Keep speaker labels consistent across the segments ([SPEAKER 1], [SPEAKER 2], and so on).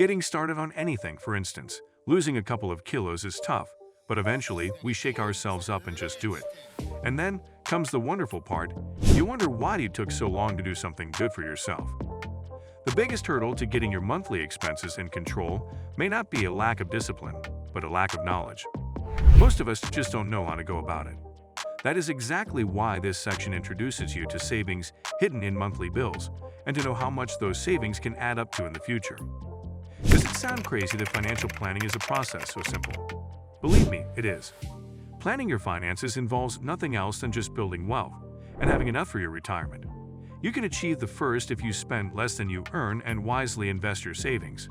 [SPEAKER 1] Getting started on anything, for instance, losing a couple of kilos is tough, but eventually we shake ourselves up and just do it. And then comes the wonderful part. You wonder why you took so long to do something good for yourself. The biggest hurdle to getting your monthly expenses in control may not be a lack of discipline, but a lack of knowledge. Most of us just don't know how to go about it. That is exactly why this section introduces you to savings hidden in monthly bills and to know how much those savings can add up to in the future. Does it sound crazy that financial planning is a process so simple? Believe me, it is. Planning your finances involves nothing else than just building wealth and having enough for your retirement. You can achieve the first if you spend less than you earn and wisely invest your savings.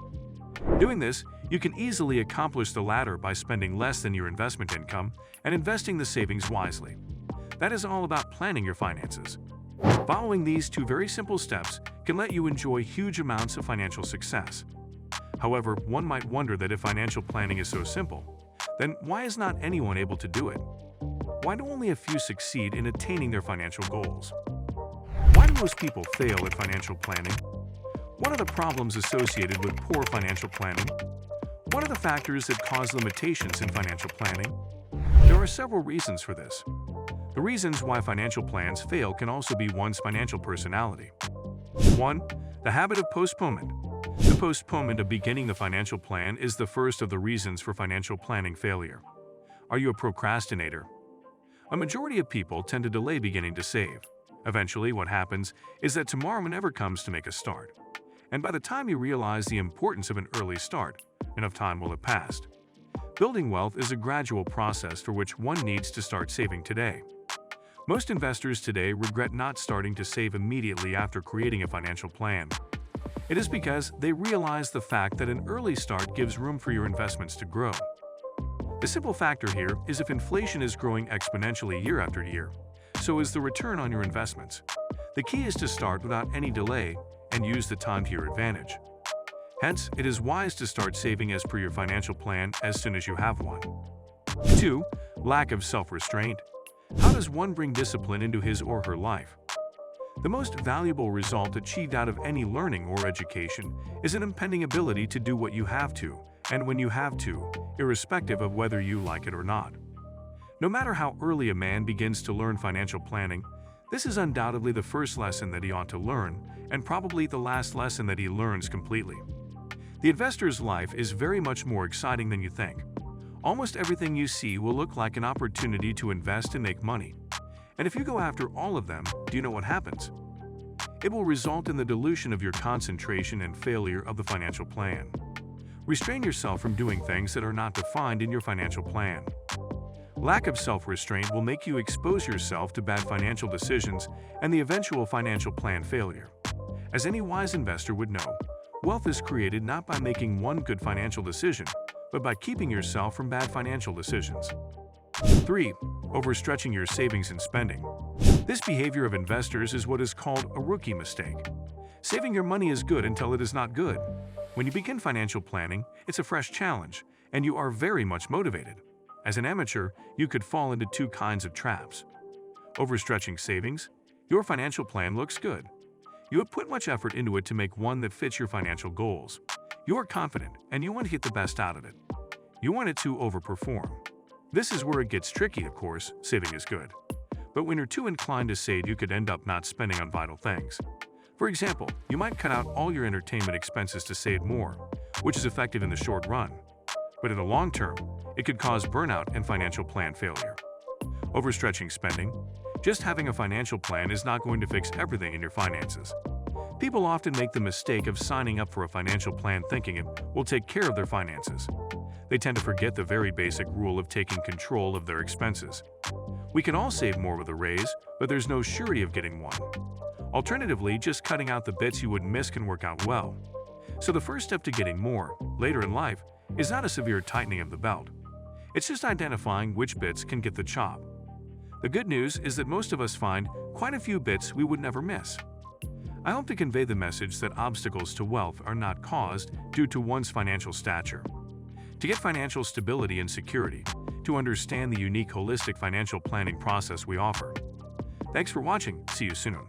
[SPEAKER 1] Doing this, you can easily accomplish the latter by spending less than your investment income and investing the savings wisely. That is all about planning your finances. Following these two very simple steps can let you enjoy huge amounts of financial success. However, one might wonder that if financial planning is so simple, then why is not anyone able to do it? Why do only a few succeed in attaining their financial goals? Why do most people fail at financial planning? What are the problems associated with poor financial planning? What are the factors that cause limitations in financial planning? There are several reasons for this. The reasons why financial plans fail can also be one's financial personality. 1. The habit of postponement. The postponement of beginning the financial plan is the first of the reasons for financial planning failure. Are you a procrastinator? A majority of people tend to delay beginning to save. Eventually, what happens is that tomorrow never comes to make a start. And by the time you realize the importance of an early start, enough time will have passed. Building wealth is a gradual process for which one needs to start saving today. Most investors today regret not starting to save immediately after creating a financial plan. It is because they realize the fact that an early start gives room for your investments to grow. The simple factor here is if inflation is growing exponentially year after year, so is the return on your investments. The key is to start without any delay and use the time to your advantage. Hence, it is wise to start saving as per your financial plan as soon as you have one. 2. Lack of self-restraint. How does one bring discipline into his or her life? The most valuable result achieved out of any learning or education is an impending ability to do what you have to, and when you have to, irrespective of whether you like it or not. No matter how early a man begins to learn financial planning, this is undoubtedly the first lesson that he ought to learn, and probably the last lesson that he learns completely. The investor's life is very much more exciting than you think. Almost everything you see will look like an opportunity to invest and make money. And if you go after all of them, do you know what happens? It will result in the dilution of your concentration and failure of the financial plan. Restrain yourself from doing things that are not defined in your financial plan. Lack of self-restraint will make you expose yourself to bad financial decisions and the eventual financial plan failure. As any wise investor would know, wealth is created not by making one good financial decision, but by keeping yourself from bad financial decisions. 3. Overstretching your savings and spending. This behavior of investors is what is called a rookie mistake. Saving your money is good until it is not good. When you begin financial planning, it's a fresh challenge, and you are very much motivated. As an amateur, you could fall into two kinds of traps. Overstretching savings. Your financial plan looks good. You have put much effort into it to make one that fits your financial goals. You are confident, and you want to get the best out of it. You want it to overperform. This is where it gets tricky, of course. Saving is good. But when you're too inclined to save, you could end up not spending on vital things. For example, you might cut out all your entertainment expenses to save more, which is effective in the short run. But in the long term, it could cause burnout and financial plan failure. Overstretching spending. Just having a financial plan is not going to fix everything in your finances. People often make the mistake of signing up for a financial plan thinking it will take care of their finances. They tend to forget the very basic rule of taking control of their expenses. We can all save more with a raise, but there's no surety of getting one. Alternatively, just cutting out the bits you would miss can work out well. So the first step to getting more, later in life, is not a severe tightening of the belt. It's just identifying which bits can get the chop. The good news is that most of us find quite a few bits we would never miss. I hope to convey the message that obstacles to wealth are not caused due to one's financial stature. To get financial stability and security, to understand the unique holistic financial planning process we offer. Thanks for watching. See you soon.